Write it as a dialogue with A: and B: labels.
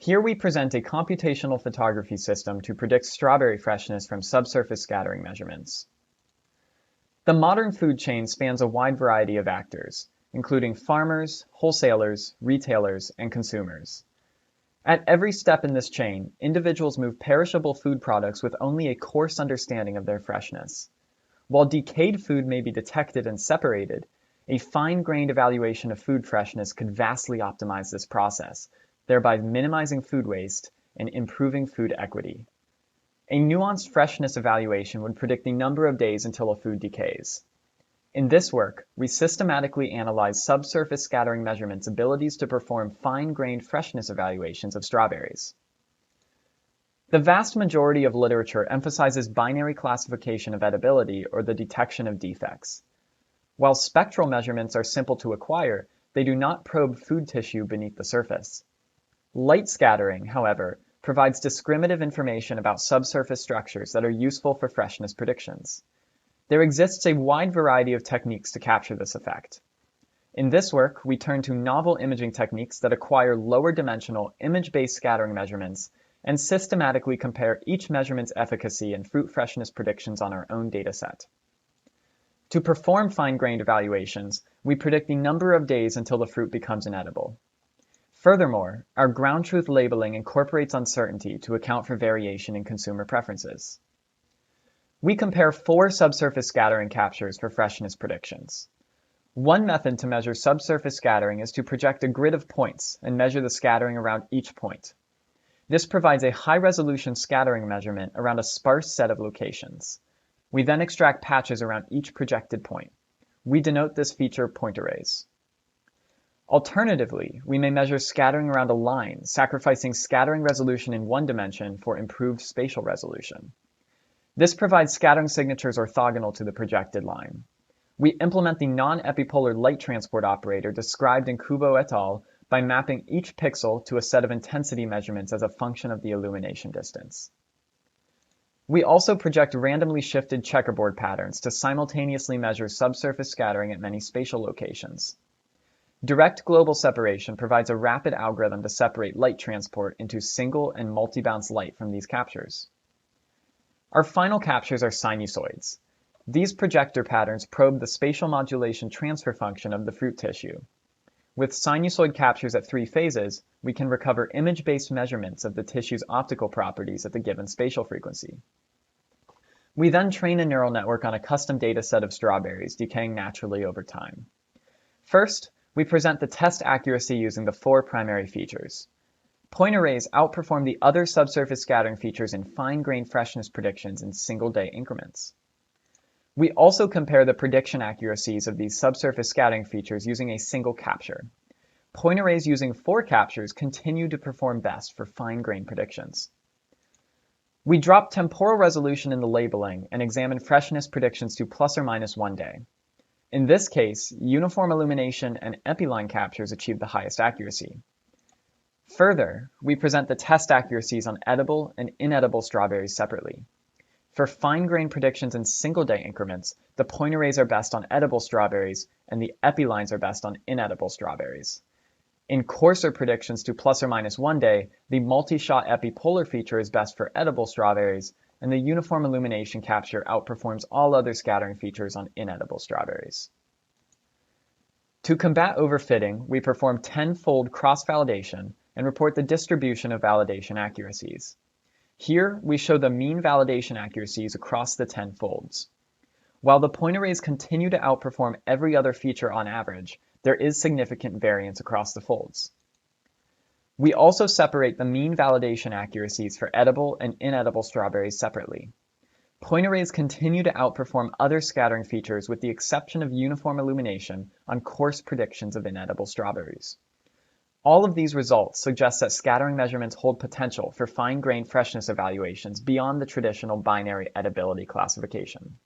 A: Here we present a computational photography system to predict strawberry freshness from subsurface scattering measurements. The modern food chain spans a wide variety of actors, including farmers, wholesalers, retailers, and consumers. At every step in this chain, individuals move perishable food products with only a coarse understanding of their freshness. While decayed food may be detected and separated, a fine-grained evaluation of food freshness could vastly optimize this process, thereby minimizing food waste and improving food equity. A nuanced freshness evaluation would predict the number of days until a food decays. In this work, we systematically analyze subsurface scattering measurements' abilities to perform fine-grained freshness evaluations of strawberries. The vast majority of literature emphasizes binary classification of edibility or the detection of defects. While spectral measurements are simple to acquire, they do not probe food tissue beneath the surface. Light scattering, however, provides discriminative information about subsurface structures that are useful for freshness predictions. There exists a wide variety of techniques to capture this effect. In this work, we turn to novel imaging techniques that acquire lower dimensional image-based scattering measurements and systematically compare each measurement's efficacy and fruit freshness predictions on our own dataset. To perform fine-grained evaluations, we predict the number of days until the fruit becomes inedible. Furthermore, our ground truth labeling incorporates uncertainty to account for variation in consumer preferences. We compare 4 subsurface scattering captures for freshness predictions. One method to measure subsurface scattering is to project a grid of points and measure the scattering around each point. This provides a high-resolution scattering measurement around a sparse set of locations. We then extract patches around each projected point. We denote this feature point arrays. Alternatively, we may measure scattering around a line, sacrificing scattering resolution in one dimension for improved spatial resolution. This provides scattering signatures orthogonal to the projected line. We implement the non-epipolar light transport operator described in Kubo et al. By mapping each pixel to a set of intensity measurements as a function of the illumination distance. We also project randomly shifted checkerboard patterns to simultaneously measure subsurface scattering at many spatial locations. Direct global separation provides a rapid algorithm to separate light transport into single and multi-bounce light from these captures. Our final captures are sinusoids. These projector patterns probe the spatial modulation transfer function of the fruit tissue. With sinusoid captures at 3 phases, we can recover image-based measurements of the tissue's optical properties at the given spatial frequency. We then train a neural network on a custom dataset of strawberries decaying naturally over time. First, we present the test accuracy using the 4 primary features. Point arrays outperform the other subsurface scattering features in fine-grained freshness predictions in single-day increments. We also compare the prediction accuracies of these subsurface scattering features using a single capture. Point arrays using 4 captures continue to perform best for fine-grained predictions. We drop temporal resolution in the labeling and examine freshness predictions to plus or minus 1 day. In this case, uniform illumination and epiline captures achieve the highest accuracy. Further, we present the test accuracies on edible and inedible strawberries separately. For fine-grained predictions in single-day increments, the point arrays are best on edible strawberries and the epilines are best on inedible strawberries. In coarser predictions to plus or minus 1 day, the multi-shot epipolar feature is best for edible strawberries, and the uniform illumination capture outperforms all other scattering features on inedible strawberries. To combat overfitting, we perform 10-fold cross-validation and report the distribution of validation accuracies. Here, we show the mean validation accuracies across the 10 folds. While the point arrays continue to outperform every other feature on average, there is significant variance across the folds. We also separate the mean validation accuracies for edible and inedible strawberries separately. Point arrays continue to outperform other scattering features with the exception of uniform illumination on coarse predictions of inedible strawberries. All of these results suggest that scattering measurements hold potential for fine-grained freshness evaluations beyond the traditional binary edibility classification.